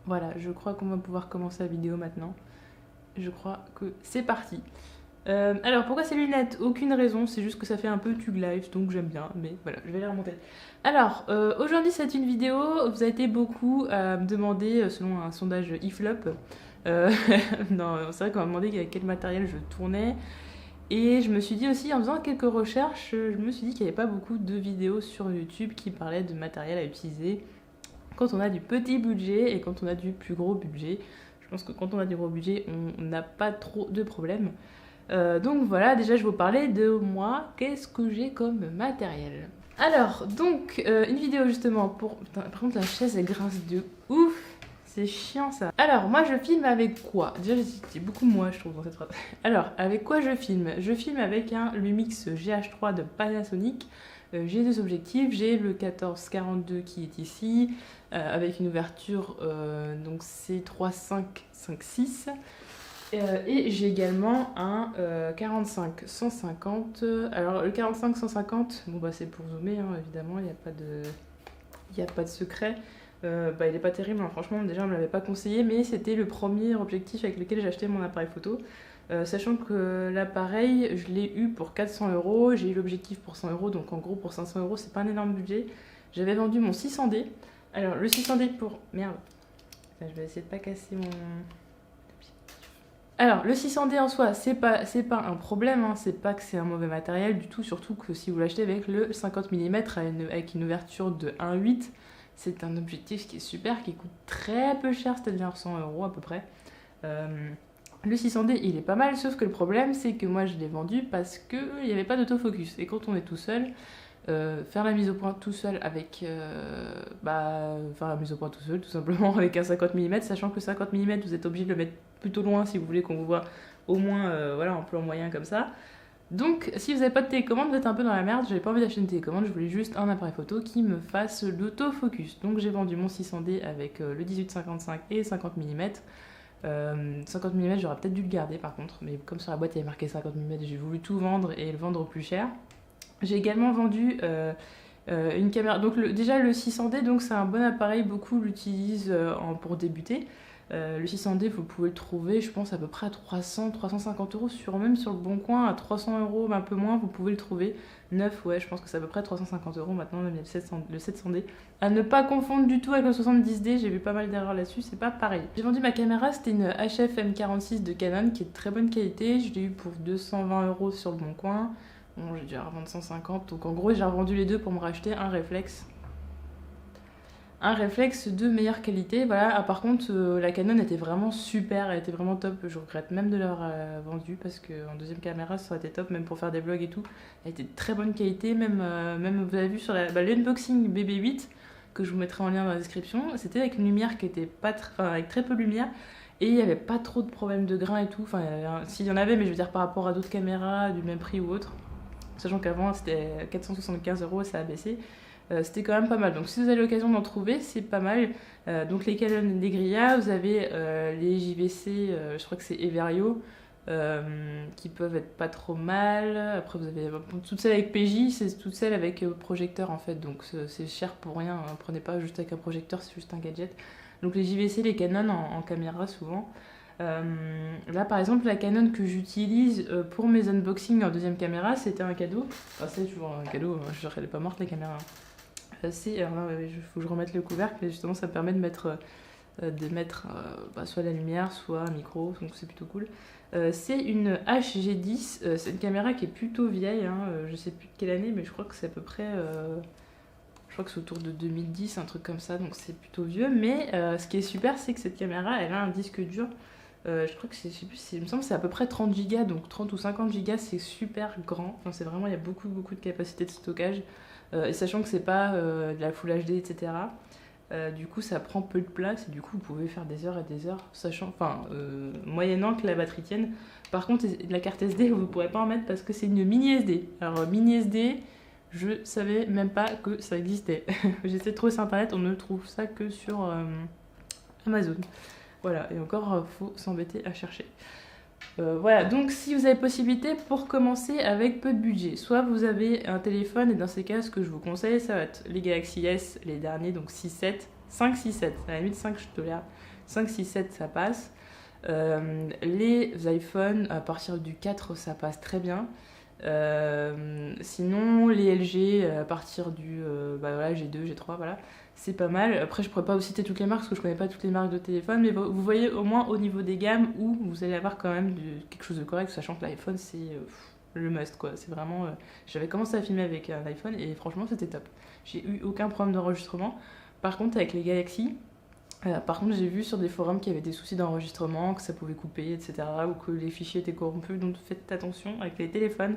Voilà, je crois qu'on va pouvoir commencer la vidéo maintenant. Je crois que c'est parti. Alors, pourquoi ces lunettes? Aucune raison, c'est juste que ça fait un peu Tug Life, donc j'aime bien, mais voilà, je vais les remonter. Alors, aujourd'hui c'est une vidéo, vous avez été beaucoup à me demander, selon un sondage IFLOP, euh, non, c'est vrai qu'on m'a demandé avec quel matériel je tournais, et je me suis dit aussi, en faisant quelques recherches, je me suis dit qu'il n'y avait pas beaucoup de vidéos sur YouTube qui parlaient de matériel à utiliser quand on a du petit budget et quand on a du plus gros budget. Je pense que quand on a du gros budget, on n'a pas trop de problèmes. Donc voilà, déjà je vais vous parler de moi, qu'est-ce que j'ai comme matériel. Alors, donc, une vidéo justement pour... Putain, par contre la chaise elle grince de ouf, c'est chiant ça. Alors, moi je filme avec quoi? Déjà j'ai beaucoup moi je trouve dans cette phrase. Alors, avec quoi je filme? Je filme avec un Lumix GH3 de Panasonic. J'ai deux objectifs, j'ai le 14-42 qui est ici, avec une ouverture, donc c'est 3,5-5,6. Et j'ai également un 45-150. Alors le 45-150, bon bah c'est pour zoomer hein, évidemment, il n'y a pas de secret. Bah, il est pas terrible, hein, franchement déjà on me l'avait pas conseillé, mais c'était le premier objectif avec lequel j'ai acheté mon appareil photo. Sachant que l'appareil, je l'ai eu pour 400 euros, j'ai eu l'objectif pour 100 euros, donc en gros pour 500 euros, c'est pas un énorme budget. J'avais vendu mon 600D. Alors le 600D pour... Merde, enfin, je vais essayer de pas casser mon... Alors, le 600D en soi, c'est pas un problème, hein, c'est pas que c'est un mauvais matériel du tout, surtout que si vous l'achetez avec le 50 mm avec une ouverture de 1,8, c'est un objectif qui est super, qui coûte très peu cher, c'est-à-dire 100 euros à peu près. Euh, le 600D, il est pas mal, sauf que le problème, c'est que moi je l'ai vendu parce qu'il n'y avait pas d'autofocus. Et quand on est tout seul, faire la mise au point tout seul avec... faire la mise au point tout seul, tout simplement, avec un 50 mm, sachant que 50 mm, vous êtes obligé de le mettre plutôt loin si vous voulez qu'on vous voit au moins voilà, en plan moyen comme ça. Donc, si vous n'avez pas de télécommande, vous êtes un peu dans la merde. J'avais pas envie d'acheter une télécommande, je voulais juste un appareil photo qui me fasse l'autofocus. Donc, j'ai vendu mon 600D avec le 18-55 et 50 mm. 50 mm, j'aurais peut-être dû le garder par contre, mais comme sur la boîte il y avait marqué 50 mm, j'ai voulu tout vendre et le vendre au plus cher. J'ai également vendu une caméra. Donc déjà le 600D, donc c'est un bon appareil, beaucoup l'utilisent pour débuter. Le 600D, vous pouvez le trouver, je pense, à peu près à 300-350 euros, même sur le Bon Coin, à 300 euros, un peu moins, vous pouvez le trouver. Neuf, ouais, je pense que c'est à peu près 350 euros maintenant, le 700D. À ne pas confondre du tout avec le 70D, j'ai vu pas mal d'erreurs là-dessus, c'est pas pareil. J'ai vendu ma caméra, c'était une HF M46 de Canon qui est de très bonne qualité, je l'ai eu pour 220 euros sur le Bon Coin. Bon, j'ai dû revendre 150, donc en gros, j'ai revendu les deux pour me racheter un réflexe. Un réflexe de meilleure qualité. Voilà. Ah, par contre, la Canon était vraiment super, elle était vraiment top. Je regrette même de l'avoir vendue parce qu'en deuxième caméra, ça aurait été top, même pour faire des vlogs et tout. Elle était de très bonne qualité, même vous avez vu sur l'unboxing BB8 que je vous mettrai en lien dans la description. C'était avec une lumière qui était pas avec très peu de lumière et il n'y avait pas trop de problèmes de grain et tout. Enfin, s'il y en avait, mais je veux dire par rapport à d'autres caméras du même prix ou autre. Sachant qu'avant c'était 475 euros, ça a baissé. C'était quand même pas mal. Donc si vous avez l'occasion d'en trouver, c'est pas mal. Donc les Canon et les Grilla, vous avez les JVC, je crois que c'est Everio, qui peuvent être pas trop mal. Après vous avez toutes celles avec PJ, c'est toutes celles avec projecteur en fait. Donc c'est cher pour rien, hein. Prenez pas juste avec un projecteur, c'est juste un gadget. Donc les JVC, les Canon en caméra souvent. Là par exemple la Canon que j'utilise pour mes unboxings en deuxième caméra, c'était un cadeau. Enfin c'est toujours un cadeau, je elle est pas morte la caméra. Alors là, il faut que je remette le couvercle, et justement ça me permet de mettre soit la lumière, soit un micro, donc c'est plutôt cool. C'est une HG10, c'est une caméra qui est plutôt vieille, hein, je sais plus de quelle année, mais je crois que c'est à peu près... je crois que c'est autour de 2010, un truc comme ça, donc c'est plutôt vieux. Mais ce qui est super, c'est que cette caméra, elle a un disque dur. Je crois que c'est, je sais plus, il me semble que c'est à peu près 30 Go, donc 30 ou 50 Go, c'est super grand. Enfin, c'est vraiment, il y a beaucoup, beaucoup de capacité de stockage. Et sachant que c'est pas de la Full HD, etc. Du coup, ça prend peu de place et du coup, vous pouvez faire des heures et des heures, moyennant que la batterie tienne. Par contre, la carte SD, vous ne pourrez pas en mettre parce que c'est une mini SD. Alors, mini SD, je savais même pas que ça existait. J'ai essayé de trouver sur internet, on ne trouve ça que sur Amazon. Voilà, et encore, faut s'embêter à chercher. Voilà, donc si vous avez possibilité pour commencer avec peu de budget, soit vous avez un téléphone, et dans ces cas, ce que je vous conseille, ça va être les Galaxy S, les derniers, donc 6-7, 5-6-7, à la limite 5 je tolère, 5, 6, 7 ça passe. Les iPhones à partir du 4 ça passe très bien. Sinon les LG à partir du voilà, G2, G3 voilà, c'est pas mal. Après je pourrais pas vous citer toutes les marques parce que je connais pas toutes les marques de téléphone, mais vous voyez au moins au niveau des gammes où vous allez avoir quand même quelque chose de correct, sachant que l'iPhone c'est le must quoi. C'est vraiment j'avais commencé à filmer avec un iPhone et franchement c'était top. J'ai eu aucun problème d'enregistrement. Par contre avec les Galaxy, par contre, j'ai vu sur des forums qu'il y avait des soucis d'enregistrement, que ça pouvait couper, etc. ou que les fichiers étaient corrompus, donc faites attention avec les téléphones.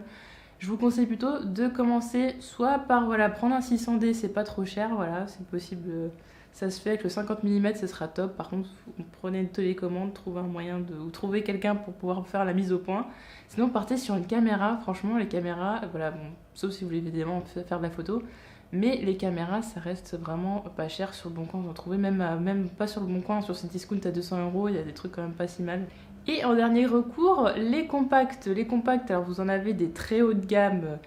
Je vous conseille plutôt de commencer soit par voilà, prendre un 600D, c'est pas trop cher, voilà, c'est possible, ça se fait avec le 50 mm, ce sera top. Par contre, vous prenez une télécommande, trouvez un moyen de. Ou trouvez quelqu'un pour pouvoir faire la mise au point. Sinon, partez sur une caméra, franchement, les caméras, voilà, bon, sauf si vous voulez évidemment faire de la photo. Mais les caméras, ça reste vraiment pas cher sur le Bon Coin. Vous en trouvez même pas sur le Bon Coin, sur Cdiscount à 200 €, il y a des trucs quand même pas si mal. Et en dernier recours, les compacts. Les compacts, alors vous en avez des très haut de gamme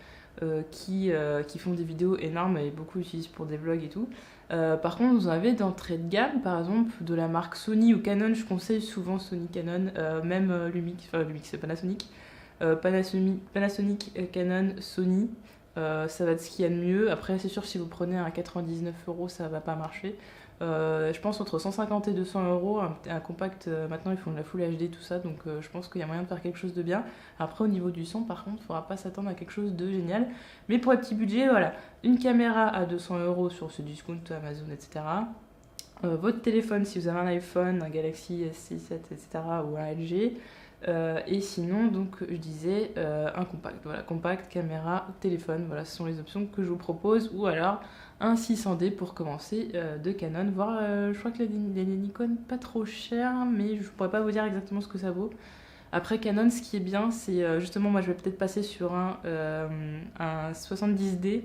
qui font des vidéos énormes et beaucoup utilisent pour des vlogs et tout. Par contre, vous en avez d'entrée de gamme, par exemple, de la marque Sony ou Canon. Je conseille souvent Sony, Canon, même Lumix, enfin Lumix c'est Panasonic. Panasonic, Canon, Sony. Ça va être ce qu'il y a de mieux. Après, c'est sûr, si vous prenez un 99 €, ça va pas marcher. Je pense entre 150 et 200 €, un compact, maintenant ils font de la Full HD, tout ça, donc je pense qu'il y a moyen de faire quelque chose de bien. Après, au niveau du son, par contre, il faudra pas s'attendre à quelque chose de génial. Mais pour un petit budget, voilà, une caméra à 200 € sur Cdiscount, Amazon, etc. Votre téléphone, si vous avez un iPhone, un Galaxy S6, 7, etc. ou un LG. Et sinon, donc, je disais un compact. Voilà, compact, caméra, téléphone. Voilà, ce sont les options que je vous propose. Ou alors un 600D pour commencer de Canon. Voire, je crois que les Nikon, pas trop cher, mais je pourrais pas vous dire exactement ce que ça vaut. Après Canon, ce qui est bien, c'est justement, moi je vais peut-être passer sur un 70D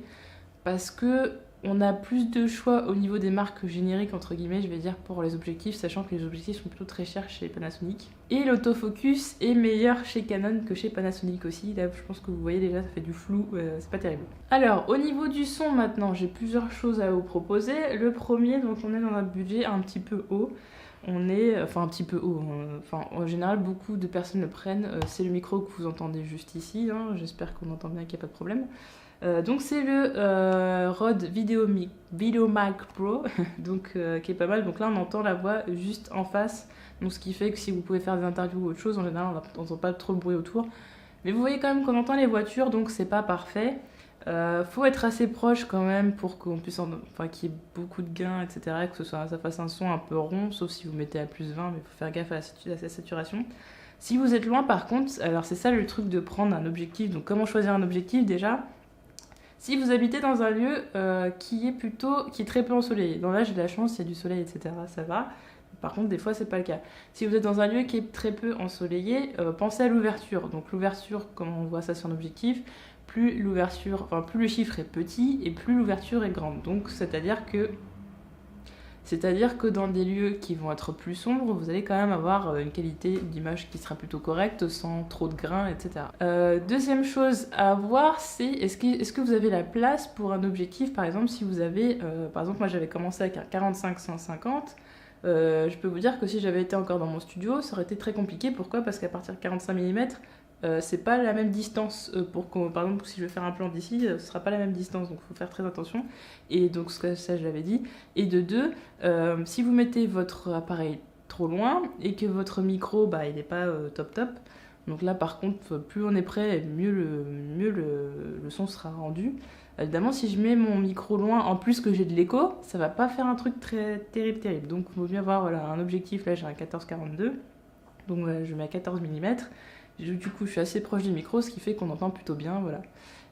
parce que on a plus de choix au niveau des marques génériques, entre guillemets, je vais dire, pour les objectifs, sachant que les objectifs sont plutôt très chers chez Panasonic. Et l'autofocus est meilleur chez Canon que chez Panasonic aussi. Là, je pense que vous voyez déjà, ça fait du flou, c'est pas terrible. Alors, au niveau du son, maintenant, j'ai plusieurs choses à vous proposer. Le premier, donc on est dans un budget un petit peu haut. On est, enfin un petit peu haut, en général beaucoup de personnes le prennent, c'est le micro que vous entendez juste ici, hein. J'espère qu'on entend bien qu'il n'y a pas de problème. Donc c'est le Rode VideoMac Pro, donc, qui est pas mal. Donc là on entend la voix juste en face, donc ce qui fait que si vous pouvez faire des interviews ou autre chose, en général on n'entend pas trop de bruit autour. Mais vous voyez quand même qu'on entend les voitures, donc c'est pas parfait. Faut être assez proche quand même pour qu'on puisse qu'il y ait beaucoup de gains, etc. Et que ça fasse un son un peu rond, sauf si vous mettez à plus 20, mais il faut faire gaffe à la saturation. Si vous êtes loin par contre, alors c'est ça le truc de prendre un objectif. Donc comment choisir un objectif déjà ? Si vous habitez dans un lieu qui est très peu ensoleillé, dans là j'ai de la chance, il y a du soleil, etc. ça va. Par contre, des fois, c'est pas le cas. Si vous êtes dans un lieu qui est très peu ensoleillé, pensez à l'ouverture. Donc l'ouverture, comme on voit ça sur un objectif, plus le chiffre est petit et plus l'ouverture est grande. Donc c'est-à-dire que dans des lieux qui vont être plus sombres, vous allez quand même avoir une qualité d'image qui sera plutôt correcte, sans trop de grains, etc. Deuxième chose à voir, c'est est-ce que vous avez la place pour un objectif, par exemple, si vous avez, par exemple, moi j'avais commencé avec un 45-150, je peux vous dire que si j'avais été encore dans mon studio, ça aurait été très compliqué. Pourquoi ? Parce qu'à partir de 45 mm, c'est pas la même distance par exemple, si je veux faire un plan d'ici, ce sera pas la même distance, donc il faut faire très attention. Et donc ça je l'avais dit. Et de deux, si vous mettez votre appareil trop loin et que votre micro, il n'est pas top, donc là par contre, plus on est près, mieux le son sera rendu. Évidemment, si je mets mon micro loin, en plus que j'ai de l'écho, ça va pas faire un truc très terrible. Donc il vaut mieux avoir un objectif, là j'ai un 14-42, donc je mets à 14 mm. Du coup, je suis assez proche du micro, ce qui fait qu'on entend plutôt bien, voilà.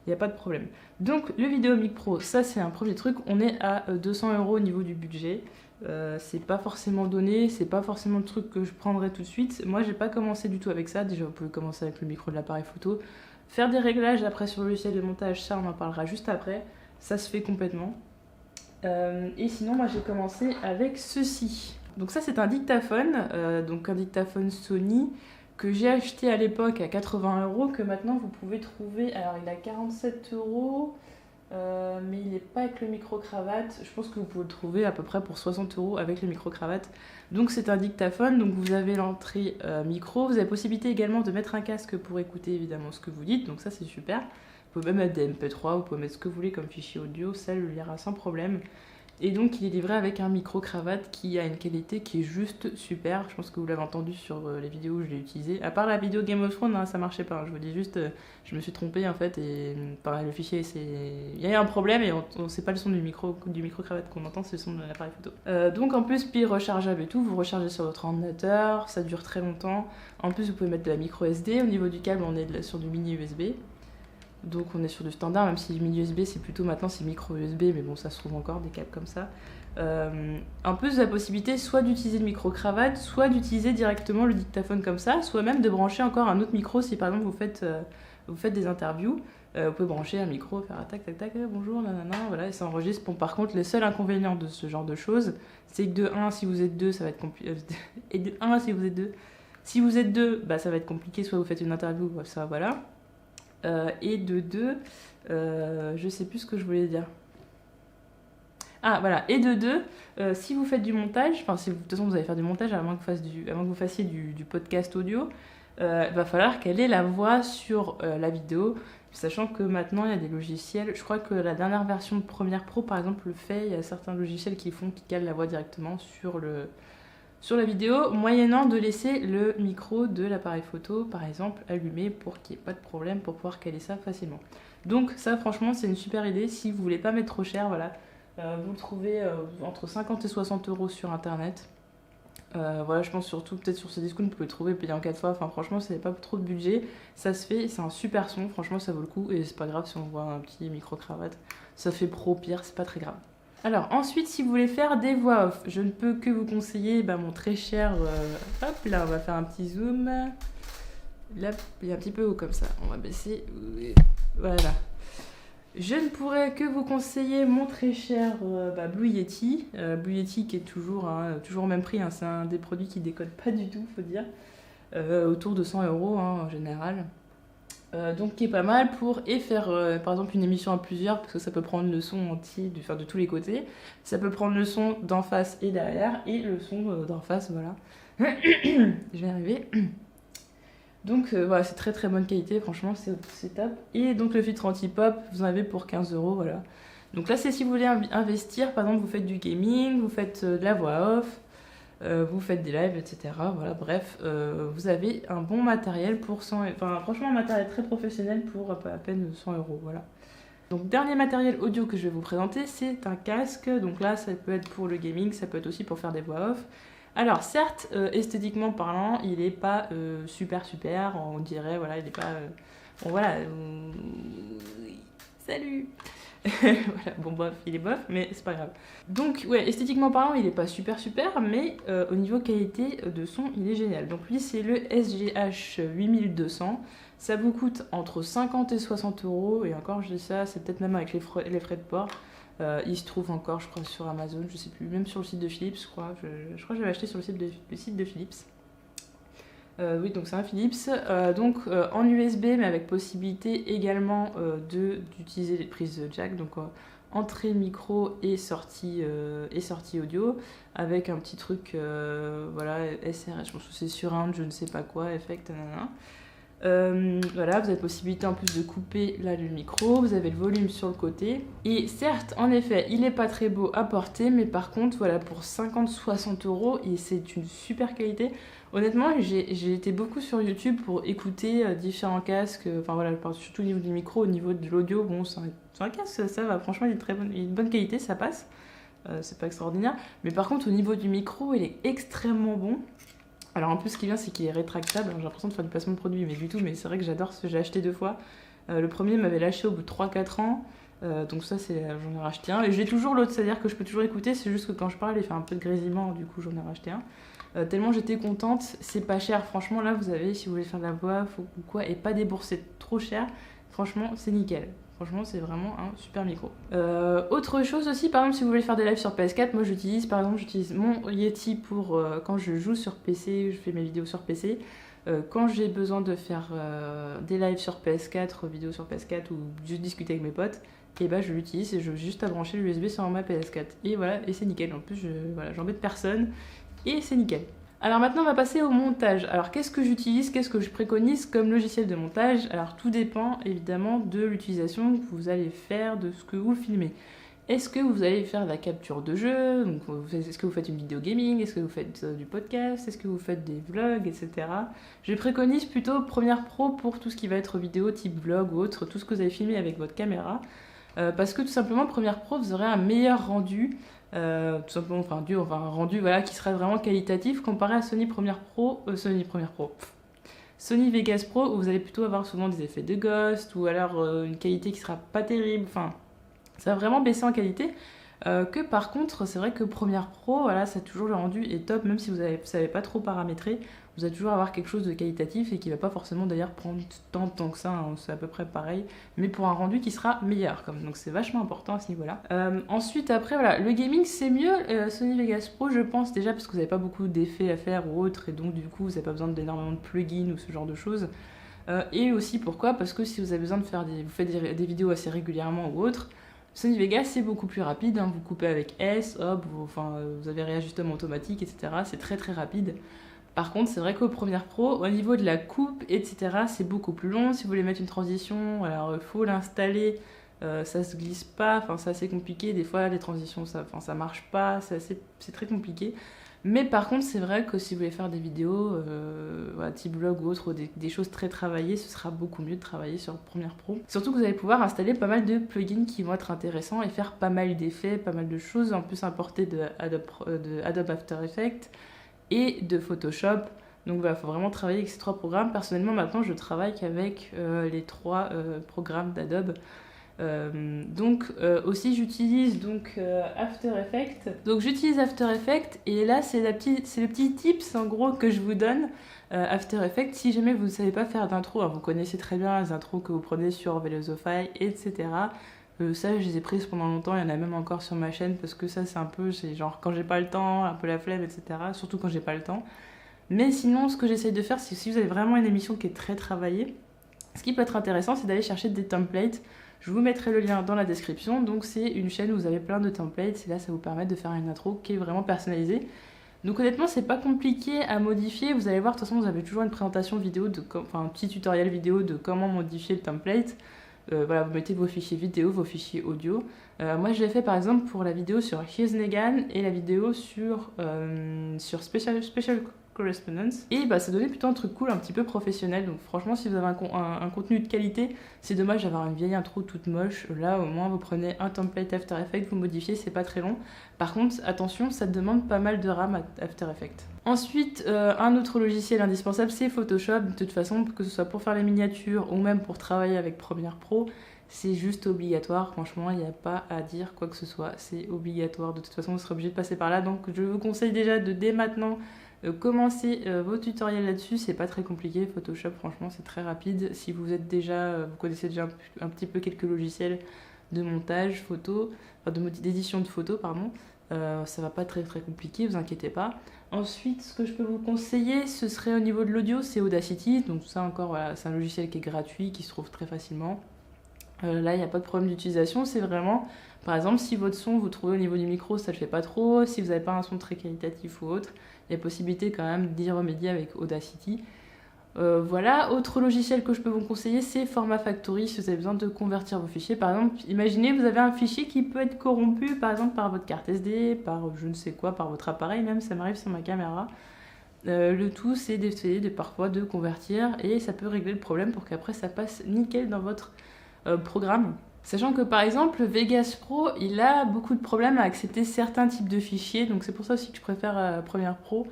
Il n'y a pas de problème. Donc, le VideoMic Pro, ça c'est un premier truc. On est à 200 € au niveau du budget. C'est pas forcément donné, c'est pas forcément le truc que je prendrais tout de suite. Moi, j'ai pas commencé du tout avec ça. Déjà, vous pouvez commencer avec le micro de l'appareil photo. Faire des réglages après sur le logiciel de montage, ça on en parlera juste après. Ça se fait complètement. Et sinon, moi j'ai commencé avec ceci. Donc ça c'est un dictaphone, donc un dictaphone Sony que j'ai acheté à l'époque à 80 €, que maintenant vous pouvez trouver. Alors il a 47 €, Mais il n'est pas avec le micro-cravate. Je pense que vous pouvez le trouver à peu près pour 60 € avec le micro-cravate. Donc c'est un dictaphone, donc vous avez l'entrée micro. Vous avez possibilité également de mettre un casque pour écouter évidemment ce que vous dites, donc ça c'est super. Vous pouvez même mettre des MP3, vous pouvez mettre ce que vous voulez comme fichier audio, ça le lira sans problème. Et donc il est livré avec un micro-cravate qui a une qualité qui est juste super. Je pense que vous l'avez entendu sur les vidéos où je l'ai utilisé. À part la vidéo Game of Thrones, hein, ça marchait pas. Je vous dis juste, je me suis trompée en fait. Et pareil, le fichier, il y a un problème et on sait pas le son du micro-cravate qu'on entend, c'est le son de l'appareil photo. Donc en plus, pile rechargeable et tout, vous rechargez sur votre ordinateur, ça dure très longtemps. En plus, vous pouvez mettre de la micro SD. Au niveau du câble, on est sur du mini USB. Donc on est sur du standard, même si mini USB c'est plutôt maintenant c'est micro USB, mais bon ça se trouve encore des câbles comme ça. En plus de la possibilité soit d'utiliser le micro-cravate, soit d'utiliser directement le dictaphone comme ça, soit même de brancher encore un autre micro si par exemple vous faites des interviews. Vous pouvez brancher un micro, faire tac tac tac, bonjour, nanana, voilà, et ça enregistre. Bon, par contre, le seul inconvénient de ce genre de choses, c'est que de 1, si vous êtes deux, ça va être compliqué. Et de 1, si vous êtes deux. Si vous êtes deux, bah ça va être compliqué, soit vous faites une interview, ça voilà. Et de 2, je sais plus ce que je voulais dire. Ah voilà, et de 2, si vous faites du montage, enfin si de toute façon vous allez faire du montage à moins que vous fassiez du podcast audio, il va falloir qu'elle ait la voix sur la vidéo, sachant que maintenant il y a des logiciels, je crois que la dernière version de Premiere Pro par exemple le fait, il y a certains logiciels qui calent la voix directement sur la vidéo, moyennant de laisser le micro de l'appareil photo, par exemple, allumé pour qu'il n'y ait pas de problème, pour pouvoir caler ça facilement. Donc ça, franchement, c'est une super idée. Si vous voulez pas mettre trop cher, voilà, vous le trouvez entre 50 et 60 € sur Internet. Voilà, je pense surtout, peut-être sur Cdiscount, vous pouvez le trouver payé en 4 fois. Enfin, franchement, c'est pas trop de budget. Ça se fait, c'est un super son. Franchement, ça vaut le coup. Et c'est pas grave si on voit un petit micro-cravate. Ça fait pro pire, c'est pas très grave. Alors ensuite, si vous voulez faire des voix off, je ne peux que vous conseiller mon très cher... hop, là on va faire un petit zoom. Là, il est un petit peu haut comme ça. On va baisser. Voilà. Je ne pourrais que vous conseiller mon très cher Blue Yeti. Blue Yeti qui est toujours au même prix. Hein. C'est un des produits qui décode pas du tout, faut dire. Autour de 100 € en général. Donc qui est pas mal pour faire par exemple une émission à plusieurs, parce que ça peut prendre le son entier de tous les côtés, ça peut prendre le son d'en face et derrière et le son d'en face, voilà. Je vais y arriver. Donc voilà, c'est très très bonne qualité, franchement c'est top. Et donc le filtre anti-pop, vous en avez pour 15 €, voilà. Donc là c'est si vous voulez investir, par exemple vous faites du gaming, vous faites de la voix off, vous faites des lives, etc. Voilà, bref, vous avez un bon matériel pour 100 €. Enfin, franchement, un matériel très professionnel pour à peine 100 €. Voilà. Donc, dernier matériel audio que je vais vous présenter, c'est un casque. Donc là, ça peut être pour le gaming, ça peut être aussi pour faire des voix off. Alors, certes, esthétiquement parlant, il n'est pas super, on dirait, voilà, il n'est pas. Bon, voilà. Salut! Voilà, bon bof, il est bof, mais c'est pas grave. Donc ouais, esthétiquement parlant, il est pas super, mais au niveau qualité de son, il est génial. Donc lui, c'est le SGH 8200. Ça vous coûte entre 50 et 60 €, et encore je dis ça, c'est peut-être même avec les frais de port. Il se trouve encore, je crois, sur Amazon, je sais plus, même sur le site de Philips, je crois. Je crois que j'avais acheté sur le site de Philips. Oui, donc c'est un Philips, en USB, mais avec possibilité également d'utiliser les prises jack, donc entrée micro et sortie audio, avec un petit truc, voilà, SRS, je pense que c'est surround, je ne sais pas quoi, effect, nanana. Voilà, vous avez possibilité en plus de couper là le micro, vous avez le volume sur le côté. Et certes, en effet, il n'est pas très beau à porter, mais par contre, voilà, pour 50-60 €, et c'est une super qualité. Honnêtement, j'ai été beaucoup sur YouTube pour écouter différents casques, enfin voilà, surtout au niveau du micro, au niveau de l'audio, bon, c'est un casque, ça va, franchement, il est de bonne qualité, ça passe. C'est pas extraordinaire. Mais par contre, au niveau du micro, il est extrêmement bon. Alors en plus, ce qui est bien, c'est qu'il est rétractable. J'ai l'impression de faire du placement de produit, mais du tout. Mais c'est vrai que j'adore ce que j'ai acheté 2 fois. Le premier m'avait lâché au bout de 3-4 ans. Donc ça, j'en ai racheté un. Et j'ai toujours l'autre, c'est-à-dire que je peux toujours écouter. C'est juste que quand je parle, il fait un peu de grésillement. Du coup, j'en ai racheté un. Tellement j'étais contente. C'est pas cher. Franchement, là, vous avez, si vous voulez faire de la voix ou quoi, et pas débourser trop cher, franchement, c'est nickel. Franchement, c'est vraiment un super micro. Autre chose aussi, par exemple, si vous voulez faire des lives sur PS4, moi j'utilise mon Yeti pour quand je joue sur PC, je fais mes vidéos sur PC. Quand j'ai besoin de faire des lives sur PS4, vidéos sur PS4 ou juste discuter avec mes potes, et bah je l'utilise et j'ai juste à brancher l'USB sur ma PS4. Et voilà, et c'est nickel. En plus, j'embête personne et c'est nickel. Alors maintenant, on va passer au montage. Alors qu'est-ce que j'utilise, qu'est-ce que je préconise comme logiciel de montage? Alors tout dépend évidemment de l'utilisation que vous allez faire de ce que vous filmez. Est-ce que vous allez faire de la capture de jeu? Est-ce que vous faites une vidéo gaming? Est-ce que vous faites du podcast? Est-ce que vous faites des vlogs, etc. Je préconise plutôt Premiere Pro pour tout ce qui va être vidéo type vlog ou autre, tout ce que vous avez filmé avec votre caméra. Parce que tout simplement, Premiere Pro, vous aurez un meilleur rendu, tout simplement, un rendu voilà, qui sera vraiment qualitatif comparé à Sony Vegas Pro, où vous allez plutôt avoir souvent des effets de ghost ou alors une qualité qui sera pas terrible. Enfin, ça va vraiment baisser en qualité. Que par contre, c'est vrai que Premiere Pro, voilà, ça toujours le rendu est top, même si vous savez pas trop paramétrer, vous allez toujours avoir quelque chose de qualitatif et qui va pas forcément d'ailleurs prendre tant de temps que ça, hein, c'est à peu près pareil, mais pour un rendu qui sera meilleur, donc c'est vachement important à ce niveau-là. Ensuite, après, voilà, le gaming c'est mieux, Sony Vegas Pro, je pense déjà parce que vous n'avez pas beaucoup d'effets à faire ou autre, et donc du coup, vous n'avez pas besoin d'énormément de plugins ou ce genre de choses. Et aussi pourquoi? Parce que si vous avez besoin de faire vous faites des vidéos assez régulièrement ou autre, Sony Vegas c'est beaucoup plus rapide, hein, vous coupez avec S, hop, vous avez réajustement automatique, etc. C'est très très rapide. Par contre, c'est vrai qu'au Premiere Pro, au niveau de la coupe, etc., c'est beaucoup plus long. Si vous voulez mettre une transition, alors il faut l'installer, ça se glisse pas, enfin c'est assez compliqué. Des fois, les transitions, ça marche pas, c'est très compliqué. Mais par contre, c'est vrai que si vous voulez faire des vidéos, voilà, type vlog ou autre, ou des choses très travaillées, ce sera beaucoup mieux de travailler sur Premiere Pro. Surtout que vous allez pouvoir installer pas mal de plugins qui vont être intéressants et faire pas mal d'effets, pas mal de choses, en plus importer de Adobe After Effects et de Photoshop. Donc voilà, il faut vraiment travailler avec ces 3 programmes. Personnellement, maintenant, je travaille qu'avec les 3 programmes d'Adobe. Aussi j'utilise After Effects. Donc j'utilise After Effects et là c'est le petit tips en gros que je vous donne. After Effects, si jamais vous ne savez pas faire d'intro, hein, vous connaissez très bien les intros que vous prenez sur Velozify, etc. Ça je les ai prises pendant longtemps, il y en a même encore sur ma chaîne parce que ça c'est genre quand j'ai pas le temps, un peu la flemme, etc. Surtout quand j'ai pas le temps. Mais sinon ce que j'essaye de faire, c'est si vous avez vraiment une émission qui est très travaillée, ce qui peut être intéressant c'est d'aller chercher des templates. Je vous mettrai le lien dans la description. Donc c'est une chaîne où vous avez plein de templates et là ça vous permet de faire une intro qui est vraiment personnalisée. Donc honnêtement c'est pas compliqué à modifier. Vous allez voir, de toute façon vous avez toujours une présentation vidéo, un petit tutoriel vidéo de comment modifier le template. Voilà, vous mettez vos fichiers vidéo, vos fichiers audio. Moi je l'ai fait par exemple pour la vidéo sur Here's Negan et la vidéo sur Special Correspondence. Et ça donnait plutôt un truc cool, un petit peu professionnel. Donc franchement, si vous avez un contenu de qualité, c'est dommage d'avoir une vieille intro toute moche. Là, au moins, vous prenez un template After Effects, vous modifiez, c'est pas très long. Par contre, attention, ça demande pas mal de RAM After Effects. Ensuite, un autre logiciel indispensable, c'est Photoshop. De toute façon, que ce soit pour faire les miniatures ou même pour travailler avec Premiere Pro, c'est juste obligatoire. Franchement, il n'y a pas à dire quoi que ce soit. C'est obligatoire. De toute façon, vous serez obligé de passer par là. Donc, je vous conseille déjà de dès maintenant commencez vos tutoriels là-dessus, c'est pas très compliqué. Photoshop, franchement, c'est très rapide. Si vous êtes vous connaissez déjà un petit peu quelques logiciels de montage photo, d'édition de photos, pardon, ça va pas très très compliqué, vous inquiétez pas. Ensuite, ce que je peux vous conseiller, ce serait au niveau de l'audio, c'est Audacity. Donc ça encore, voilà, c'est un logiciel qui est gratuit, qui se trouve très facilement. Là, il n'y a pas de problème d'utilisation, c'est vraiment, par exemple, si votre son, vous trouvez au niveau du micro, ça ne le fait pas trop, si vous n'avez pas un son très qualitatif ou autre, il y a possibilité quand même d'y remédier avec Audacity. Voilà, autre logiciel que je peux vous conseiller, c'est Format Factory si vous avez besoin de convertir vos fichiers. Par exemple, imaginez vous avez un fichier qui peut être corrompu, par exemple par votre carte SD, par je ne sais quoi, par votre appareil, même ça m'arrive sur ma caméra. Le tout, c'est d'essayer parfois de convertir et ça peut régler le problème pour qu'après ça passe nickel dans votre programme. Sachant que par exemple Vegas Pro il a beaucoup de problèmes à accepter certains types de fichiers, donc c'est pour ça aussi que je préfère Premiere Pro.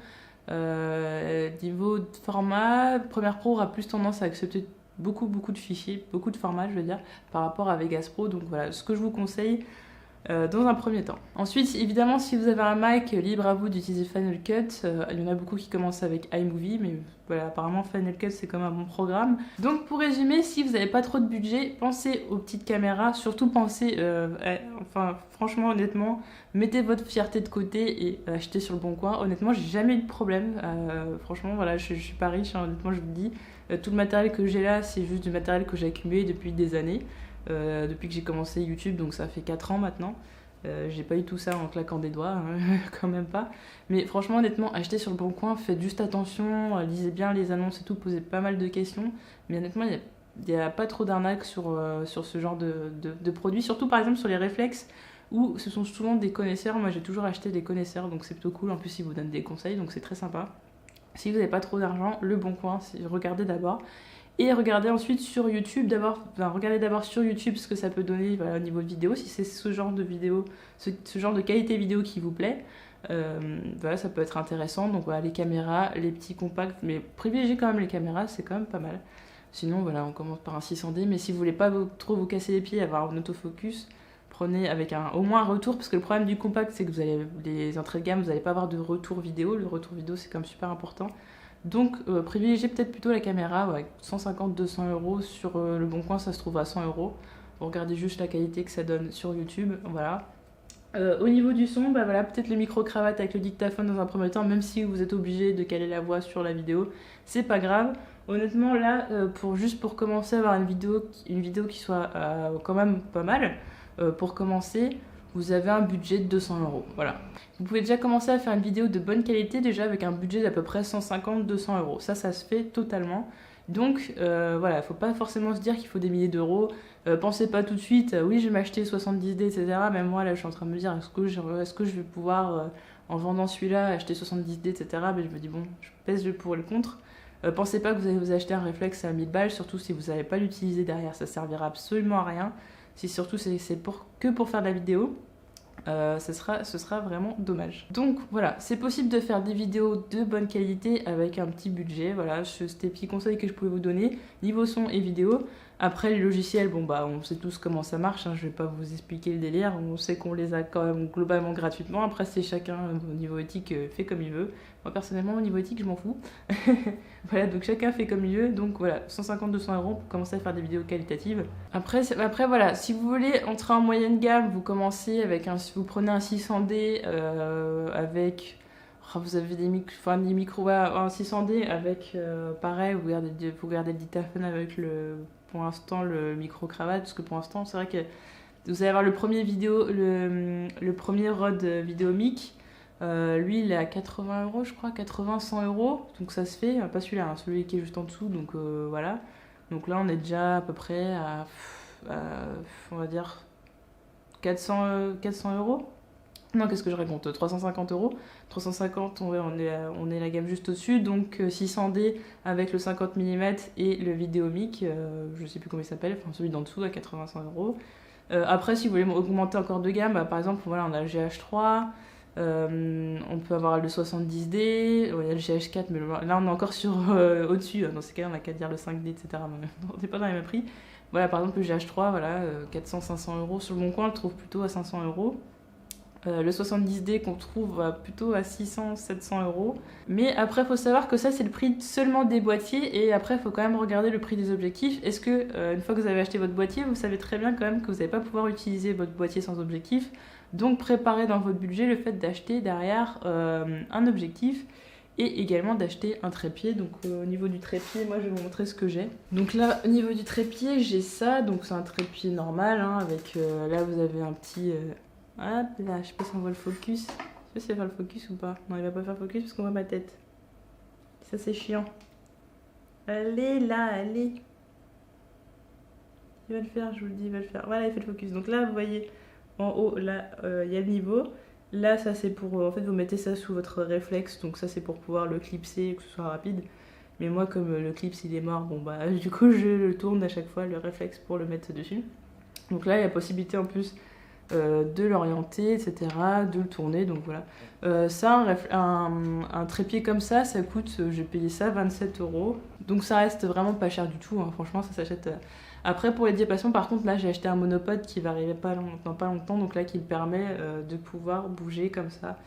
Niveau de format, Premiere Pro aura plus tendance à accepter beaucoup de fichiers, beaucoup de formats je veux dire, par rapport à Vegas Pro. Donc voilà ce que je vous conseille dans un premier temps. Ensuite, évidemment, si vous avez un Mac, libre à vous d'utiliser Final Cut. Il y en a beaucoup qui commencent avec iMovie, mais voilà, apparemment Final Cut c'est comme un bon programme. Donc pour résumer, si vous n'avez pas trop de budget, pensez aux petites caméras, surtout pensez, franchement, honnêtement, mettez votre fierté de côté et achetez sur le bon coin. Honnêtement, j'ai jamais eu de problème. Franchement, voilà, je suis pas riche, hein, honnêtement, je vous le dis. Tout le matériel que j'ai là, c'est juste du matériel que j'ai accumulé depuis des années. depuis que j'ai commencé YouTube, donc ça fait 4 ans maintenant. J'ai pas eu tout ça en claquant des doigts, hein, quand même pas. Mais franchement, honnêtement, achetez sur le bon coin, faites juste attention, lisez bien les annonces et tout, posez pas mal de questions. Mais honnêtement, il n'y a pas trop d'arnaques sur ce genre de produits, surtout par exemple sur les réflexes, où ce sont souvent des connaisseurs. Moi, j'ai toujours acheté des connaisseurs, donc c'est plutôt cool. En plus, ils vous donnent des conseils, donc c'est très sympa. Si vous n'avez pas trop d'argent, le bon coin, regardez d'abord. Et regardez ensuite sur YouTube d'abord, regardez d'abord sur YouTube ce que ça peut donner, voilà, au niveau de vidéo, si c'est ce genre de vidéo, ce genre de qualité vidéo qui vous plaît, voilà, ça peut être intéressant. Donc voilà, les caméras, les petits compacts, mais privilégiez quand même les caméras, c'est quand même pas mal. Sinon voilà, on commence par un 600D, mais si vous voulez pas trop vous casser les pieds, avoir un autofocus, prenez avec au moins un retour, parce que le problème du compact, c'est que vous allez, les entrées de gamme, vous n'allez pas avoir de retour vidéo. Le retour vidéo, c'est quand même super important. Donc privilégiez peut-être plutôt la caméra, ouais, 150-200 euros. Sur le bon coin, ça se trouve à 100 euros. Vous regardez juste la qualité que ça donne sur YouTube, voilà. Au niveau du son, bah voilà, peut-être le micro-cravate avec le dictaphone dans un premier temps, même si vous êtes obligé de caler la voix sur la vidéo, c'est pas grave. Honnêtement, là, juste pour commencer à avoir une vidéo qui soit quand même pas mal, pour commencer, vous avez un budget de 200 euros. Voilà. Vous pouvez déjà commencer à faire une vidéo de bonne qualité déjà avec un budget d'à peu près 150-200 euros. Ça se fait totalement. Donc voilà, il ne faut pas forcément se dire qu'il faut des milliers d'euros. Pensez pas tout de suite, oui, je vais m'acheter 70D, etc. Même moi, là, je suis en train de me dire, est-ce que je vais pouvoir, en vendant celui-là, acheter 70D, etc. Mais je me dis, bon, je pèse le pour et le contre. Pensez pas que vous allez vous acheter un réflexe à 1000 balles, surtout si vous ne savez pas l'utiliser derrière. Ça servira absolument à rien. Si surtout c'est que pour faire de la vidéo, ce sera vraiment dommage. Donc voilà, c'est possible de faire des vidéos de bonne qualité avec un petit budget. Voilà, c'était les petits conseils que je pouvais vous donner niveau son et vidéo. Après les logiciels, bon bah on sait tous comment ça marche, hein, je vais pas vous expliquer le délire, on sait qu'on les a quand même globalement gratuitement. Après c'est chacun au niveau éthique fait comme il veut. Moi personnellement au niveau éthique je m'en fous. Voilà, donc chacun fait comme il veut. Donc voilà, 150-200 euros pour commencer à faire des vidéos qualitatives. Après voilà, si vous voulez entrer en moyenne gamme, vous commencez avec vous prenez un 600D avec... vous avez des micros, un 600D avec pareil, vous gardez le dictaphone avec pour l'instant le micro-cravate, parce que pour l'instant c'est vrai que vous allez avoir le premier Rode Vidéomic. Lui il est à 80 euros je crois, 80-100 euros, donc ça se fait, pas celui-là, hein, celui qui est juste en dessous, donc voilà. Donc là on est déjà à peu près on va dire 400 euros. Non, qu'est-ce que je raconte, 350 euros. 350, on est la gamme juste au-dessus. Donc 600D avec le 50 mm et le Vidéomic, je sais plus comment il s'appelle, enfin celui d'en dessous à 80-100 euros. Après, si vous voulez augmenter encore de gamme, bah, par exemple, voilà, on a le GH3, on peut avoir le 70D, il y a le GH4, mais là on est encore au-dessus. Dans ces cas-là, on n'a qu'à dire le 5D, etc. On n'est pas dans les mêmes prix. Voilà, par exemple, le GH3, voilà, 400-500 euros. Sur le bon coin, on le trouve plutôt à 500 euros. Le 70D qu'on trouve plutôt à 600-700 euros. Mais après, il faut savoir que ça, c'est le prix seulement des boîtiers. Et après, il faut quand même regarder le prix des objectifs. Est-ce que, une fois que vous avez acheté votre boîtier, vous savez très bien quand même que vous n'allez pas pouvoir utiliser votre boîtier sans objectif. Donc, préparez dans votre budget le fait d'acheter derrière un objectif. Et également d'acheter un trépied. Donc au niveau du trépied, moi je vais vous montrer ce que j'ai. Donc là au niveau du trépied, j'ai ça. Donc c'est un trépied normal, hein, avec là vous avez un petit... hop là, je sais pas si on voit le focus. Je sais pas si ça va faire le focus ou pas. Non, il va pas faire focus parce qu'on voit ma tête. Ça c'est chiant. Allez là, allez. Il va le faire, je vous le dis, il va le faire. Voilà, il fait le focus. Donc là vous voyez en haut, là il y a le niveau. Là, ça c'est pour... en fait, vous mettez ça sous votre réflexe, donc ça c'est pour pouvoir le clipser, que ce soit rapide. Mais moi, comme le clips il est mort, bon bah du coup je le tourne à chaque fois, le réflexe, pour le mettre dessus. Donc là, il y a possibilité en plus de l'orienter, etc., de le tourner, donc voilà. Ça, un trépied comme ça coûte, j'ai payé ça 27 euros. Donc ça reste vraiment pas cher du tout, hein. Franchement, ça s'achète... Après, pour les diapasons, par contre, là, j'ai acheté un monopode qui va arriver dans pas longtemps, donc là, qui me permet de pouvoir bouger comme ça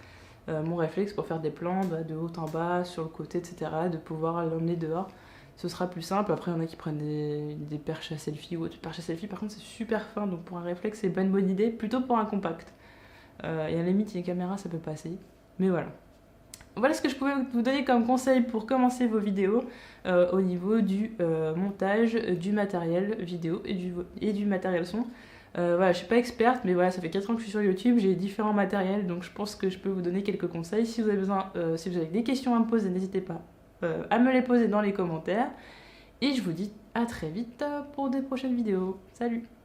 mon réflexe pour faire des plans de haut en bas, sur le côté, etc., de pouvoir l'emmener dehors. Ce sera plus simple. Après, il y en a qui prennent des perches à selfie ou autre. Perches à selfie, par contre, c'est super fin, donc pour un réflexe, c'est pas une bonne idée, plutôt pour un compact. Et à la limite, une caméra, ça peut passer. Mais voilà. voilà ce que je pouvais vous donner comme conseil pour commencer vos vidéos au niveau du montage, du matériel vidéo et du matériel son. Voilà, je suis pas experte, mais voilà, ça fait 4 ans que je suis sur YouTube, j'ai différents matériels, donc je pense que je peux vous donner quelques conseils. Si vous avez besoin, si vous avez des questions à me poser, n'hésitez pas à me les poser dans les commentaires. Et je vous dis à très vite pour des prochaines vidéos. Salut!